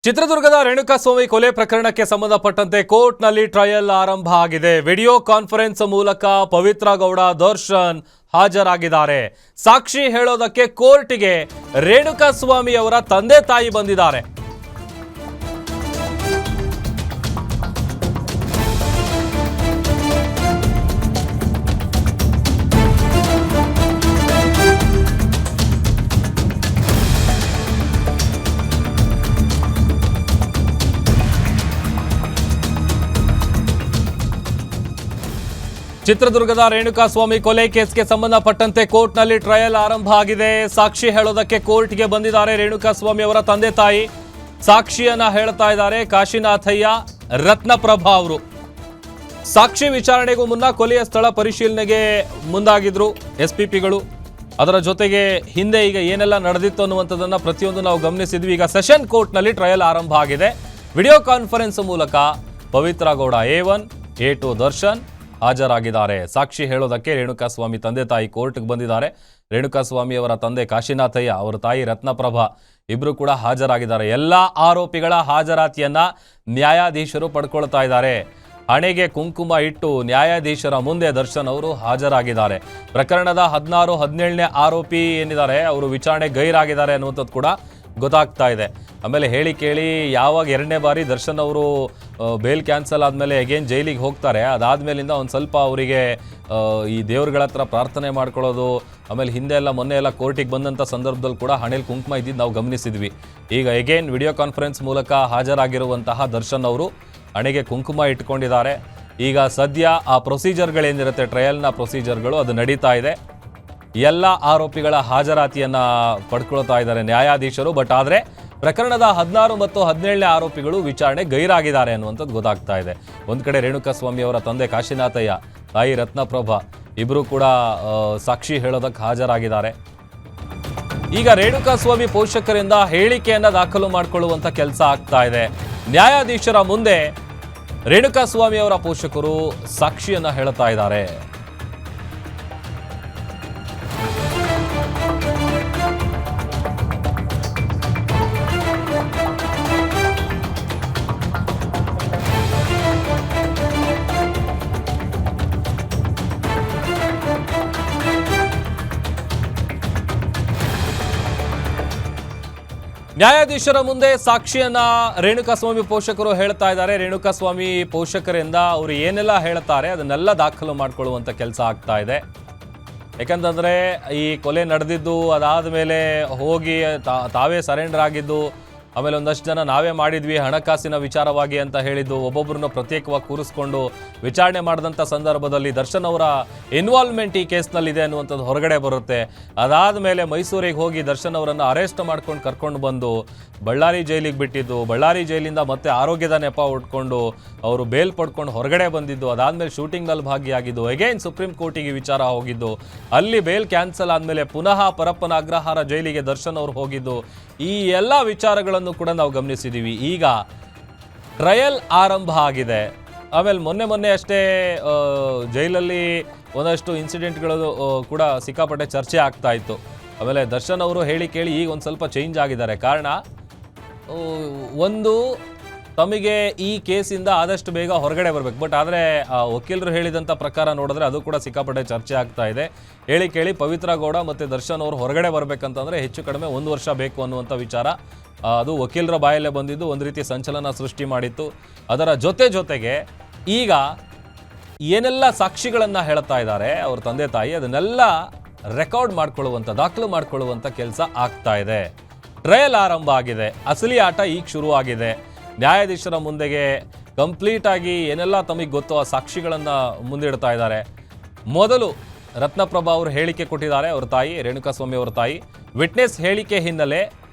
ಚಿತ್ರದುರ್ಗದ ರೇಣುಕಾಸ್ವಾಮಿ ಕೊಲೆ ಪ್ರಕರಣಕ್ಕೆ ಸಂಬಂಧಪಟ್ಟಂತೆ ಕೋರ್ಟ್ನಲ್ಲಿ ಟ್ರಯಲ್ ಆರಂಭ ಆಗಿದೆ. ವಿಡಿಯೋ ಕಾನ್ಫರೆನ್ಸ್ ಮೂಲಕ ಪವಿತ್ರ ಗೌಡ ದರ್ಶನ್ ಹಾಜರಾಗಿದ್ದಾರೆ. ಸಾಕ್ಷಿ ಹೇಳೋದಕ್ಕೆ ಕೋರ್ಟ್ಗೆ ರೇಣುಕಾಸ್ವಾಮಿ ಅವರ ತಂದೆ ತಾಯಿ ಬಂದಿದ್ದಾರೆ. ಚಿತ್ರದುರ್ಗದ ರೇಣುಕಾಸ್ವಾಮಿ ಕೊಲೆ ಕೇಸ್ಗೆ ಸಂಬಂಧಪಟ್ಟಂತೆ ಕೋರ್ಟ್ನಲ್ಲಿ ಟ್ರಯಲ್ ಆರಂಭ ಆಗಿದೆ. ಸಾಕ್ಷಿ ಹೇಳೋದಕ್ಕೆ ಕೋರ್ಟ್ಗೆ ಬಂದಿದ್ದಾರೆ ರೇಣುಕಾಸ್ವಾಮಿ ಅವರ ತಂದೆ ತಾಯಿ. ಸಾಕ್ಷಿಯನ್ನ ಹೇಳ್ತಾ ಇದ್ದಾರೆ ಕಾಶಿನಾಥಯ್ಯ, ರತ್ನಪ್ರಭಾ ಅವರು. ಸಾಕ್ಷಿ ವಿಚಾರಣೆಗೂ ಮುನ್ನ ಕೊಲೆಯ ಸ್ಥಳ ಪರಿಶೀಲನೆಗೆ ಮುಂದಾಗಿದ್ರು ಎಸ್ಪಿಪಿಗಳು. ಅದರ ಜೊತೆಗೆ ಹಿಂದೆ ಈಗ ಏನೆಲ್ಲ ನಡೆದಿತ್ತು ಅನ್ನುವಂಥದ್ದನ್ನ ಪ್ರತಿಯೊಂದು ನಾವು ಗಮನಿಸಿದ್ವಿ. ಈಗ ಸೆಷನ್ ಕೋರ್ಟ್ನಲ್ಲಿ ಟ್ರಯಲ್ ಆರಂಭ ಆಗಿದೆ. ವಿಡಿಯೋ ಕಾನ್ಫರೆನ್ಸ್ ಮೂಲಕ ಪವಿತ್ರ ಗೌಡ A1, A2 ದರ್ಶನ್ ಹಾಜರಾಗಿದ್ದಾರೆ. ಸಾಕ್ಷಿ ಹೇಳೋದಕ್ಕೆ ರೇಣುಕಾಸ್ವಾಮಿ ತಂದೆ ತಾಯಿ ಕೋರ್ಟ್ಗೆ ಬಂದಿದ್ದಾರೆ. ರೇಣುಕಾಸ್ವಾಮಿ ಅವರ ತಂದೆ ಕಾಶಿನಾಥಯ್ಯ, ಅವರ ತಾಯಿ ರತ್ನಪ್ರಭಾ ಇಬ್ರು ಕೂಡ ಹಾಜರಾಗಿದ್ದಾರೆ. ಎಲ್ಲ ಆರೋಪಿಗಳ ಹಾಜರಾತಿಯನ್ನ ನ್ಯಾಯಾಧೀಶರು ಪಡ್ಕೊಳ್ತಾ ಇದ್ದಾರೆ. ಹಣೆಗೆ ಕುಂಕುಮ ಇಟ್ಟು ನ್ಯಾಯಾಧೀಶರ ಮುಂದೆ ದರ್ಶನ್ ಅವರು ಹಾಜರಾಗಿದ್ದಾರೆ. ಪ್ರಕರಣದ 16, 17ನೇ ಆರೋಪಿ ಏನಿದ್ದಾರೆ ಅವರು ವಿಚಾರಣೆ ಗೈರಾಗಿದ್ದಾರೆ ಅನ್ನುವಂಥದ್ದು ಕೂಡ ಗೊತ್ತಾಗ್ತಾ ಇದೆ. ಆಮೇಲೆ ಹೇಳಿ ಕೇಳಿ ಯಾವಾಗ 2ನೇ ಬಾರಿ ದರ್ಶನ್ ಅವರು ಬೇಲ್ ಕ್ಯಾನ್ಸಲ್ ಆದಮೇಲೆ ಅಗೇನ್ ಜೈಲಿಗೆ ಹೋಗ್ತಾರೆ, ಅದಾದಮೇಲಿಂದ ಒಂದು ಸ್ವಲ್ಪ ಅವರಿಗೆ ಈ ದೇವ್ರಗಳ ಹತ್ರ ಪ್ರಾರ್ಥನೆ ಮಾಡ್ಕೊಳ್ಳೋದು, ಆಮೇಲೆ ಹಿಂದೆ ಎಲ್ಲ ಮೊನ್ನೆ ಎಲ್ಲ ಕೋರ್ಟಿಗೆ ಬಂದಂಥ ಸಂದರ್ಭದಲ್ಲಿ ಕೂಡ ಹಣೆಯಲ್ಲಿ ಕುಂಕುಮ ಇದ್ದಿದ್ದು ನಾವು ಗಮನಿಸಿದ್ವಿ. ಈಗ ಅಗೇನ್ ವಿಡಿಯೋ ಕಾನ್ಫರೆನ್ಸ್ ಮೂಲಕ ಹಾಜರಾಗಿರುವಂತಹ ದರ್ಶನ್ ಅವರು ಹಣೆಗೆ ಕುಂಕುಮ ಇಟ್ಕೊಂಡಿದ್ದಾರೆ. ಈಗ ಸದ್ಯ ಆ ಪ್ರೊಸೀಜರ್ಗಳೇನಿರುತ್ತೆ, ಟ್ರಯಲ್ನ ಪ್ರೊಸೀಜರ್ಗಳು ಅದು ನಡೀತಾ ಇದೆ. ಎಲ್ಲ ಆರೋಪಿಗಳ ಹಾಜರಾತಿಯನ್ನು ಪಡ್ಕೊಳ್ತಾ ಇದ್ದಾರೆ ನ್ಯಾಯಾಧೀಶರು. ಬಟ್ ಆದರೆ ಪ್ರಕರಣದ 16 ಮತ್ತು 17ನೇ ಆರೋಪಿಗಳು ವಿಚಾರಣೆ ಗೈರಾಗಿದ್ದಾರೆ ಅನ್ನುವಂಥದ್ದು ಗೊತ್ತಾಗ್ತಾ ಇದೆ. ಒಂದು ಕಡೆ ರೇಣುಕಾಸ್ವಾಮಿ ಅವರ ತಂದೆ ಕಾಶಿನಾಥಯ್ಯ, ತಾಯಿ ರತ್ನಪ್ರಭಾ ಇಬ್ಬರು ಕೂಡ ಸಾಕ್ಷಿ ಹೇಳೋದಕ್ಕೆ ಹಾಜರಾಗಿದ್ದಾರೆ. ಈಗ ರೇಣುಕಾಸ್ವಾಮಿ ಪೋಷಕರಿಂದ ಹೇಳಿಕೆಯನ್ನು ದಾಖಲು ಮಾಡಿಕೊಳ್ಳುವಂಥ ಕೆಲಸ ಆಗ್ತಾ ಇದೆ. ನ್ಯಾಯಾಧೀಶರ ಮುಂದೆ ರೇಣುಕಾಸ್ವಾಮಿ ಅವರ ಪೋಷಕರು ಸಾಕ್ಷಿಯನ್ನು ಹೇಳ್ತಾ ಇದ್ದಾರೆ. ನ್ಯಾಯಾಧೀಶರ ಮುಂದೆ ಸಾಕ್ಷಿಯನ್ನ ರೇಣುಕಾಸ್ವಾಮಿ ಪೋಷಕರು ಹೇಳ್ತಾ ಇದ್ದಾರೆ. ರೇಣುಕಾಸ್ವಾಮಿ ಪೋಷಕರಿಂದ ಅವರು ಏನೆಲ್ಲ ಹೇಳ್ತಾರೆ ಅದನ್ನೆಲ್ಲ ದಾಖಲು ಮಾಡಿಕೊಳ್ಳುವಂಥ ಕೆಲಸ ಆಗ್ತಾ ಇದೆ. ಯಾಕಂತಂದರೆ ಈ ಕೊಲೆ ನಡೆದಿದ್ದು, ಅದಾದ ಮೇಲೆ ಹೋಗಿ ತಾವೇ ಸರೆಂಡರ್ ಆಗಿದ್ದು, ಆಮೇಲೆ ಒಂದಷ್ಟು ಜನ ನಾವೇ ಮಾಡಿದ್ವಿ ಹಣಕಾಸಿನ ವಿಚಾರವಾಗಿ ಅಂತ ಹೇಳಿದ್ದು, ಒಬ್ಬೊಬ್ಬರನ್ನ ಪ್ರತ್ಯೇಕವಾಗಿ ಕೂರಿಸ್ಕೊಂಡು ವಿಚಾರಣೆ ಮಾಡಿದಂಥ ಸಂದರ್ಭದಲ್ಲಿ ದರ್ಶನ್ ಅವರ ಇನ್ವಾಲ್ವ್ಮೆಂಟ್ ಈ ಕೇಸ್ನಲ್ಲಿದೆ ಅನ್ನುವಂಥದ್ದು ಹೊರಗಡೆ ಬರುತ್ತೆ. ಅದಾದ ಮೇಲೆ ಮೈಸೂರಿಗೆ ಹೋಗಿ ದರ್ಶನ್ ಅವರನ್ನು ಅರೆಸ್ಟ್ ಮಾಡ್ಕೊಂಡು ಕರ್ಕೊಂಡು ಬಂದು ಬಳ್ಳಾರಿ ಜೈಲಿಗೆ ಬಿಟ್ಟಿದ್ದು, ಬಳ್ಳಾರಿ ಜೈಲಿಂದ ಮತ್ತೆ ಆರೋಗ್ಯದ ನೆಪ ಉಟ್ಕೊಂಡು ಅವರು ಬೇಲ್ ಪಡ್ಕೊಂಡು ಹೊರಗಡೆ ಬಂದಿದ್ದು, ಅದಾದಮೇಲೆ ಶೂಟಿಂಗ್ನಲ್ಲಿ ಭಾಗಿಯಾಗಿದ್ದು, ಅಗೈನ್ ಸುಪ್ರೀಂ ಕೋರ್ಟಿಗೆ ವಿಚಾರ ಹೋಗಿದ್ದು, ಅಲ್ಲಿ ಬೇಲ್ ಕ್ಯಾನ್ಸಲ್ ಆದಮೇಲೆ ಪುನಃ ಪರಪ್ಪನ ಅಗ್ರಹಾರ ಜೈಲಿಗೆ ದರ್ಶನ್ ಅವರು ಹೋಗಿದ್ದು, ಈ ಎಲ್ಲ ವಿಚಾರಗಳನ್ನು ಕೂಡ ನಾವು ಗಮನಿಸಿದ್ದೀವಿ. ಈಗ ಟ್ರಯಲ್ ಆರಂಭ ಆಗಿದೆ. ಆಮೇಲೆ ಮೊನ್ನೆ ಅಷ್ಟೇ ಜೈಲಲ್ಲಿ ಒಂದಷ್ಟು ಇನ್ಸಿಡೆಂಟ್ಗಳು ಕೂಡ ಸಿಕ್ಕಾಪಟ್ಟೆ ಚರ್ಚೆ ಆಗ್ತಾ ಇತ್ತು. ಆಮೇಲೆ ದರ್ಶನ್ ಅವರು ಹೇಳಿ ಕೇಳಿ ಈಗ ಒಂದು ಸ್ವಲ್ಪ ಚೇಂಜ್ ಆಗಿದ್ದಾರೆ. ಕಾರಣ ಒಂದು, ತಮಗೆ ಈ ಕೇಸಿಂದ ಆದಷ್ಟು ಬೇಗ ಹೊರಗಡೆ ಬರಬೇಕು. ಬಟ್ ಆದರೆ ವಕೀಲರು ಹೇಳಿದಂಥ ಪ್ರಕಾರ ನೋಡಿದ್ರೆ ಅದು ಕೂಡ ಸಿಕ್ಕಾಪಟ್ಟೆ ಚರ್ಚೆ ಆಗ್ತಾ ಇದೆ. ಹೇಳಿ ಕೇಳಿ ಪವಿತ್ರ ಗೌಡ ಮತ್ತು ದರ್ಶನ್ ಅವರು ಹೊರಗಡೆ ಬರಬೇಕಂತಂದರೆ ಹೆಚ್ಚು ಕಡಿಮೆ 1 ವರ್ಷ ಬೇಕು ಅನ್ನುವಂಥ ವಿಚಾರ ಅದು ವಕೀಲರ ಬಾಯಲ್ಲೇ ಬಂದಿದ್ದು ಒಂದು ರೀತಿ ಸಂಚಲನ ಸೃಷ್ಟಿ ಮಾಡಿತ್ತು. ಅದರ ಜೊತೆಗೆ ಈಗ ಏನೆಲ್ಲ ಸಾಕ್ಷಿಗಳನ್ನು ಹೇಳ್ತಾ ಇದ್ದಾರೆ ಅವ್ರ ತಂದೆ ತಾಯಿ, ಅದನ್ನೆಲ್ಲ ರೆಕಾರ್ಡ್ ಮಾಡ್ಕೊಳ್ಳುವಂಥ, ದಾಖಲು ಮಾಡ್ಕೊಳ್ಳುವಂಥ ಕೆಲಸ ಆಗ್ತಾ ಇದೆ. ಟ್ರಯಲ್ ಆರಂಭ ಆಗಿದೆ. ಅಸಲಿ ಆಟ ಈಗ ಶುರುವಾಗಿದೆ. ನ್ಯಾಯಾಧೀಶರ ಮುಂದೆಗೆ ಕಂಪ್ಲೀಟಾಗಿ ಏನೆಲ್ಲ ತಮಗೆ ಗೊತ್ತೋ ಆ ಸಾಕ್ಷಿಗಳನ್ನು ಮುಂದಿಡ್ತಾ ಇದ್ದಾರೆ. ಮೊದಲು ರತ್ನಪ್ರಭಾ ಅವರು ಹೇಳಿಕೆ ಕೊಟ್ಟಿದ್ದಾರೆ, ಅವ್ರ ತಾಯಿ ರೇಣುಕಾಸ್ವಾಮಿ ಅವರ ತಾಯಿ. ವಿಟ್ನೆಸ್ ಹೇಳಿಕೆ ಹಿನ್ನೆಲೆ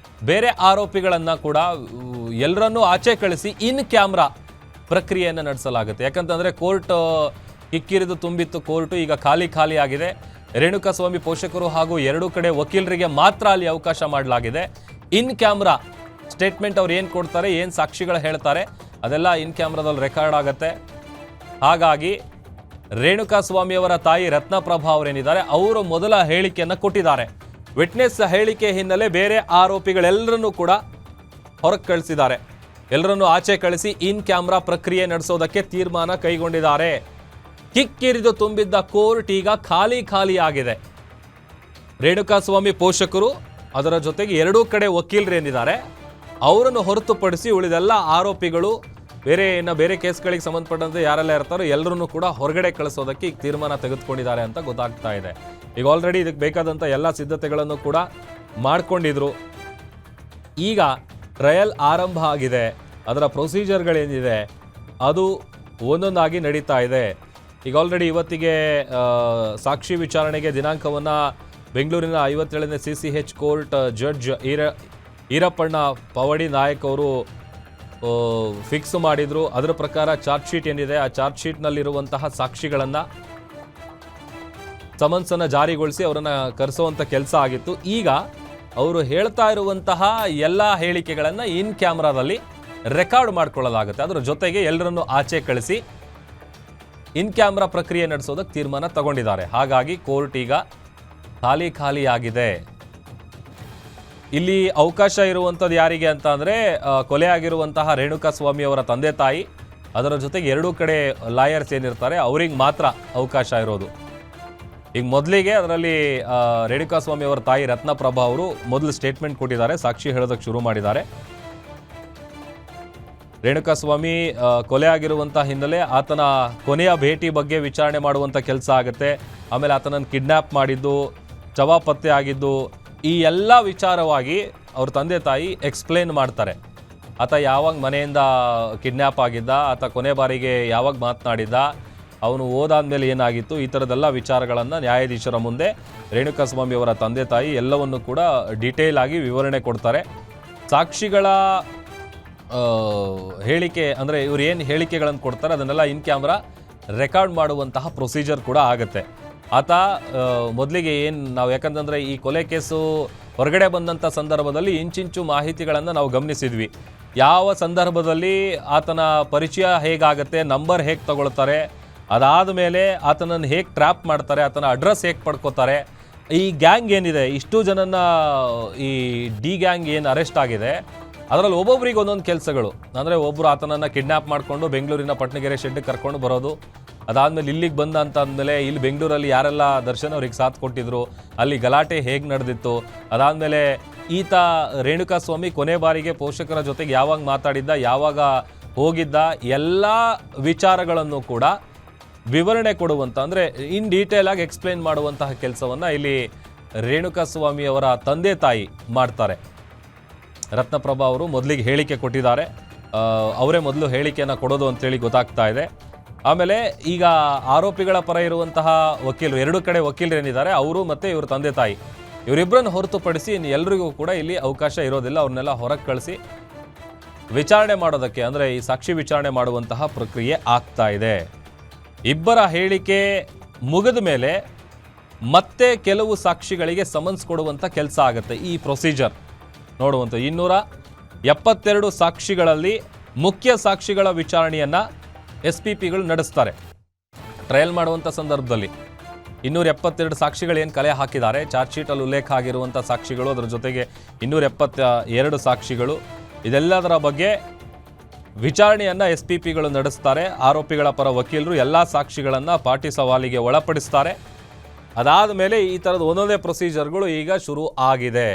ಬೇರೆ ಆರೋಪಿಗಳನ್ನು ಕೂಡ ಎಲ್ಲರನ್ನೂ ಆಚೆ ಕಳಿಸಿ ಇನ್ ಕ್ಯಾಮ್ರಾ ಪ್ರಕ್ರಿಯೆಯನ್ನು ನಡೆಸಲಾಗುತ್ತೆ. ಯಾಕಂತಂದರೆ ಕೋರ್ಟ್ ಕಿಕ್ಕಿರಿದು ತುಂಬಿತ್ತು. ಕೋರ್ಟು ಈಗ ಖಾಲಿ ಆಗಿದೆ. ರೇಣುಕಾಸ್ವಾಮಿ ಪೋಷಕರು ಹಾಗೂ 2 ಕಡೆ ವಕೀಲರಿಗೆ ಮಾತ್ರ ಅಲ್ಲಿ ಅವಕಾಶ ಮಾಡಲಾಗಿದೆ. ಇನ್ ಕ್ಯಾಮ್ರಾ ಸ್ಟೇಟ್ಮೆಂಟ್ ಅವ್ರು ಏನು ಕೊಡ್ತಾರೆ, ಏನು ಸಾಕ್ಷಿಗಳು ಹೇಳ್ತಾರೆ ಅದೆಲ್ಲ ಇನ್ ಕ್ಯಾಮ್ರಾದಲ್ಲಿ ರೆಕಾರ್ಡ್ ಆಗುತ್ತೆ. ಹಾಗಾಗಿ ರೇಣುಕಾಸ್ವಾಮಿಯವರ ತಾಯಿ ರತ್ನಪ್ರಭಾ ಅವರೇನಿದ್ದಾರೆ ಅವರು ಮೊದಲ ಹೇಳಿಕೆಯನ್ನು ಕೊಟ್ಟಿದ್ದಾರೆ. ವಿಟ್ನೆಸ್ ಹೇಳಿಕೆ ಹಿನ್ನೆಲೆ ಬೇರೆ ಆರೋಪಿಗಳೆಲ್ಲರನ್ನೂ ಕೂಡ ಹೊರಗೆ ಕಳಿಸಿದ್ದಾರೆ. ಎಲ್ಲರನ್ನು ಆಚೆ ಕಳಿಸಿ ಇನ್ ಕ್ಯಾಮ್ರಾ ಪ್ರಕ್ರಿಯೆ ನಡೆಸೋದಕ್ಕೆ ತೀರ್ಮಾನ ಕೈಗೊಂಡಿದ್ದಾರೆ. ಕಿಕ್ಕಿರಿದು ತುಂಬಿದ್ದ ಕೋರ್ಟ್ ಈಗ ಖಾಲಿ ಆಗಿದೆ. ರೇಣುಕಾಸ್ವಾಮಿ ಪೋಷಕರು ಅದರ ಜೊತೆಗೆ ಎರಡೂ ಕಡೆ ವಕೀಲರೇನಿದ್ದಾರೆ ಅವರನ್ನು ಹೊರತುಪಡಿಸಿ ಉಳಿದೆಲ್ಲ ಆರೋಪಿಗಳು ಬೇರೆ ಕೇಸ್ಗಳಿಗೆ ಸಂಬಂಧಪಟ್ಟಂತೆ ಯಾರೆಲ್ಲ ಇರ್ತಾರೋ ಎಲ್ಲರನ್ನೂ ಕೂಡ ಹೊರಗಡೆ ಕಳಿಸೋದಕ್ಕೆ ಈಗ ತೀರ್ಮಾನ ತೆಗೆದುಕೊಂಡಿದ್ದಾರೆ ಅಂತ ಗೊತ್ತಾಗ್ತಾ ಇದೆ. ಈಗ ಆಲ್ರೆಡಿ ಇದಕ್ಕೆ ಬೇಕಾದಂಥ ಎಲ್ಲ ಸಿದ್ಧತೆಗಳನ್ನು ಕೂಡ ಮಾಡ್ಕೊಂಡಿದ್ರು. ಈಗ ಟ್ರಯಲ್ ಆರಂಭ ಆಗಿದೆ. ಅದರ ಪ್ರೊಸೀಜರ್ಗಳೇನಿದೆ ಅದು ಒಂದೊಂದಾಗಿ ನಡೀತಾ ಇದೆ. ಈಗ ಆಲ್ರೆಡಿ ಇವತ್ತಿಗೆ ಸಾಕ್ಷಿ ವಿಚಾರಣೆಗೆ ದಿನಾಂಕವನ್ನು ಬೆಂಗಳೂರಿನ 57ನೇ CCH ಕೋರ್ಟ್ ಜಡ್ಜ್ ಈರಪ್ಪಣ್ಣ ಪವಡಿ ನಾಯಕ್ ಅವರು ಫಿಕ್ಸ್ ಮಾಡಿದ್ರು. ಅದರ ಪ್ರಕಾರ ಚಾರ್ಜ್ ಶೀಟ್ ಏನಿದೆ ಆ ಚಾರ್ಜ್ ಶೀಟ್ನಲ್ಲಿರುವಂತಹ ಸಾಕ್ಷಿಗಳನ್ನು ಸಮನ್ಸನ್ನು ಜಾರಿಗೊಳಿಸಿ ಅವರನ್ನು ಕರೆಸುವಂಥ ಕೆಲಸ ಆಗಿತ್ತು. ಈಗ ಅವರು ಹೇಳ್ತಾ ಇರುವಂತಹ ಎಲ್ಲ ಹೇಳಿಕೆಗಳನ್ನು ಇನ್ ಕ್ಯಾಮ್ರಾದಲ್ಲಿ ರೆಕಾರ್ಡ್ ಮಾಡ್ಕೊಳ್ಳಲಾಗುತ್ತೆ. ಅದರ ಜೊತೆಗೆ ಎಲ್ಲರನ್ನು ಆಚೆ ಕಳಿಸಿ ಇನ್ ಕ್ಯಾಮ್ರಾ ಪ್ರಕ್ರಿಯೆ ನಡೆಸೋದಕ್ಕೆ ತೀರ್ಮಾನ ತಗೊಂಡಿದ್ದಾರೆ. ಹಾಗಾಗಿ ಕೋರ್ಟ್ ಈಗ ಖಾಲಿ ಆಗಿದೆ. ಇಲ್ಲಿ ಅವಕಾಶ ಇರುವಂಥದ್ದು ಯಾರಿಗೆ ಅಂತ ಅಂದರೆ ಕೊಲೆ ಆಗಿರುವಂತಹ ರೇಣುಕಾಸ್ವಾಮಿ ಅವರ ತಂದೆ ತಾಯಿ, ಅದರ ಜೊತೆಗೆ ಎರಡೂ ಕಡೆ ಲಾಯರ್ಸ್ ಏನಿರ್ತಾರೆ ಅವ್ರಿಗೆ ಮಾತ್ರ ಅವಕಾಶ ಇರೋದು. ಈಗ ಮೊದಲಿಗೆ ಅದರಲ್ಲಿ ರೇಣುಕಾಸ್ವಾಮಿ ಅವರ ತಾಯಿ ರತ್ನಪ್ರಭಾ ಅವರು ಮೊದಲು ಸ್ಟೇಟ್ಮೆಂಟ್ ಕೊಟ್ಟಿದ್ದಾರೆ, ಸಾಕ್ಷಿ ಹೇಳೋದಕ್ಕೆ ಶುರು ಮಾಡಿದ್ದಾರೆ. ರೇಣುಕಾಸ್ವಾಮಿ ಕೊಲೆ ಆಗಿರುವಂಥ ಹಿನ್ನೆಲೆ ಆತನ ಕೊನೆಯ ಭೇಟಿ ಬಗ್ಗೆ ವಿಚಾರಣೆ ಮಾಡುವಂಥ ಕೆಲಸ ಆಗುತ್ತೆ. ಆಮೇಲೆ ಆತನನ್ನು ಕಿಡ್ನ್ಯಾಪ್ ಮಾಡಿದ್ದು, ಶವ ಪತ್ತೆ ಆಗಿದ್ದು, ಈ ಎಲ್ಲ ವಿಚಾರವಾಗಿ ಅವ್ರ ತಂದೆ ತಾಯಿ ಎಕ್ಸ್ಪ್ಲೇನ್ ಮಾಡ್ತಾರೆ. ಆತ ಯಾವಾಗ ಮನೆಯಿಂದ ಕಿಡ್ನ್ಯಾಪ್ ಆಗಿದ್ದ, ಆತ ಕೊನೆ ಬಾರಿಗೆ ಯಾವಾಗ ಮಾತನಾಡಿದ್ದ, ಅವನು ಓದಾದ್ಮೇಲೆ ಏನಾಗಿತ್ತು, ಈ ಥರದ್ದೆಲ್ಲ ವಿಚಾರಗಳನ್ನು ನ್ಯಾಯಾಧೀಶರ ಮುಂದೆ ರೇಣುಕಾಸ್ವಾಮಿ ಅವರ ತಂದೆ ತಾಯಿ ಎಲ್ಲವನ್ನು ಕೂಡ ಡೀಟೇಲ್ ಆಗಿ ವಿವರಣೆ ಕೊಡ್ತಾರೆ. ಸಾಕ್ಷಿಗಳ ಹೇಳಿಕೆ ಅಂದರೆ ಇವ್ರು ಏನು ಹೇಳಿಕೆಗಳನ್ನು ಕೊಡ್ತಾರೆ ಅದನ್ನೆಲ್ಲ ಇನ್ ಕ್ಯಾಮ್ರಾ ರೆಕಾರ್ಡ್ ಮಾಡುವಂತಹ ಪ್ರೊಸೀಜರ್ ಕೂಡ ಆಗುತ್ತೆ. ಆತ ಮೊದಲಿಗೆ ನಾವು ಯಾಕಂತಂದರೆ ಈ ಕೊಲೆ ಕೇಸು ಹೊರಗಡೆ ಬಂದಂಥ ಸಂದರ್ಭದಲ್ಲಿ ಇಂಚಿಂಚು ಮಾಹಿತಿಗಳನ್ನು ನಾವು ಗಮನಿಸಿದ್ವಿ. ಯಾವ ಸಂದರ್ಭದಲ್ಲಿ ಆತನ ಪರಿಚಯ ಹೇಗಾಗುತ್ತೆ, ನಂಬರ್ ಹೇಗೆ ತಗೊಳ್ತಾರೆ, ಅದಾದ ಮೇಲೆ ಆತನನ್ನು ಹೇಗೆ ಟ್ರ್ಯಾಪ್ ಮಾಡ್ತಾರೆ, ಆತನ ಅಡ್ರೆಸ್ ಹೇಗೆ ಪಡ್ಕೋತಾರೆ, ಈ ಗ್ಯಾಂಗ್ ಏನಿದೆ ಇಷ್ಟು ಜನನ ಈ ಡಿ ಗ್ಯಾಂಗ್ ಏನು ಅರೆಸ್ಟ್ ಆಗಿದೆ ಅದರಲ್ಲಿ ಒಬ್ಬೊಬ್ರಿಗೆ ಒಂದೊಂದು ಕೆಲಸಗಳು. ಅಂದರೆ ಒಬ್ಬರು ಆತನನ್ನು ಕಿಡ್ನ್ಯಾಪ್ ಮಾಡಿಕೊಂಡು ಬೆಂಗಳೂರಿನ ಪಟ್ಟಣಗೆರೆ ಶೆಡ್ಗೆ ಕರ್ಕೊಂಡು ಬರೋದು, ಅದಾದಮೇಲೆ ಇಲ್ಲಿಗೆ ಬಂದ ಅಂತ ಅಂದಮೇಲೆ ಇಲ್ಲಿ ಬೆಂಗಳೂರಲ್ಲಿ ಯಾರೆಲ್ಲ ದರ್ಶನ್ ಅವ್ರಿಗೆ ಸಾಥ್ ಕೊಟ್ಟಿದ್ರು, ಅಲ್ಲಿ ಗಲಾಟೆ ಹೇಗೆ ನಡೆದಿತ್ತು, ಅದಾದಮೇಲೆ ಈತ ರೇಣುಕಾಸ್ವಾಮಿ ಕೊನೆ ಬಾರಿಗೆ ಪೋಷಕರ ಜೊತೆಗೆ ಯಾವಾಗ ಮಾತಾಡಿದ್ದ, ಯಾವಾಗ ಹೋಗಿದ್ದ, ಎಲ್ಲ ವಿಚಾರಗಳನ್ನು ಕೂಡ ವಿವರಣೆ ಕೊಡುವಂಥ ಅಂದರೆ ಇನ್ ಡೀಟೇಲ್ ಆಗಿ ಎಕ್ಸ್ಪ್ಲೇನ್ ಮಾಡುವಂತಹ ಕೆಲಸವನ್ನು ಇಲ್ಲಿ ರೇಣುಕಾಸ್ವಾಮಿ ಅವರ ತಂದೆ ತಾಯಿ ಮಾಡ್ತಾರೆ. ರತ್ನಪ್ರಭಾ ಅವರು ಮೊದಲಿಗೆ ಹೇಳಿಕೆ ಕೊಟ್ಟಿದ್ದಾರೆ, ಅವರೇ ಮೊದಲು ಹೇಳಿಕೆಯನ್ನು ಕೊಡೋದು ಅಂತೇಳಿ ಗೊತ್ತಾಗ್ತಾ ಇದೆ. ಆಮೇಲೆ ಈಗ ಆರೋಪಿಗಳ ಪರ ಇರುವಂತಹ ವಕೀಲರು, ಎರಡೂ ಕಡೆ ವಕೀಲರೇನಿದ್ದಾರೆ ಅವರು ಮತ್ತು ಇವ್ರ ತಂದೆ ತಾಯಿ, ಇವರಿಬ್ಬರನ್ನು ಹೊರತುಪಡಿಸಿ ಇನ್ನು ಎಲ್ರಿಗೂ ಕೂಡ ಇಲ್ಲಿ ಅವಕಾಶ ಇರೋದಿಲ್ಲ. ಅವ್ರನ್ನೆಲ್ಲ ಹೊರಗೆ ಕಳಿಸಿ ವಿಚಾರಣೆ ಮಾಡೋದಕ್ಕೆ ಅಂದರೆ ಈ ಸಾಕ್ಷಿ ವಿಚಾರಣೆ ಮಾಡುವಂತಹ ಪ್ರಕ್ರಿಯೆ ಆಗ್ತಾ ಇದೆ. ಇಬ್ಬರ ಹೇಳಿಕೆ ಮುಗಿದ ಮೇಲೆ ಮತ್ತೆ ಕೆಲವು ಸಾಕ್ಷಿಗಳಿಗೆ ಸಮನ್ಸ್ ಕೊಡುವಂಥ ಕೆಲಸ ಆಗುತ್ತೆ. ಈ ಪ್ರೊಸೀಜರ್ ನೋಡುವಂಥ 272 ಸಾಕ್ಷಿಗಳಲ್ಲಿ ಮುಖ್ಯ ಸಾಕ್ಷಿಗಳ ವಿಚಾರಣೆಯನ್ನು SPPಗಳು ನಡೆಸ್ತಾರೆ. ಟ್ರಯಲ್ ಮಾಡುವಂಥ ಸಂದರ್ಭದಲ್ಲಿ 272 ಸಾಕ್ಷಿಗಳು ಏನು ಕಲೆ ಹಾಕಿದ್ದಾರೆ, ಚಾರ್ಜ್ ಶೀಟಲ್ಲಿ ಉಲ್ಲೇಖ ಆಗಿರುವಂಥ ಸಾಕ್ಷಿಗಳು, ಅದರ ಜೊತೆಗೆ 272 ಸಾಕ್ಷಿಗಳು, ಇದೆಲ್ಲದರ ಬಗ್ಗೆ ವಿಚಾರಣೆಯನ್ನು SPPಗಳು ನಡೆಸ್ತಾರೆ. ಆರೋಪಿಗಳ ಪರ ವಕೀಲರು ಎಲ್ಲ ಸಾಕ್ಷಿಗಳನ್ನು ಪಾಟಿ ಸವಾಲಿಗೆ ಒಳಪಡಿಸ್ತಾರೆ. ಅದಾದ ಮೇಲೆ ಈ ಥರದ ಒಂದೊಂದೇ ಪ್ರೊಸೀಜರ್ಗಳು ಈಗ ಶುರು ಆಗಿದೆ.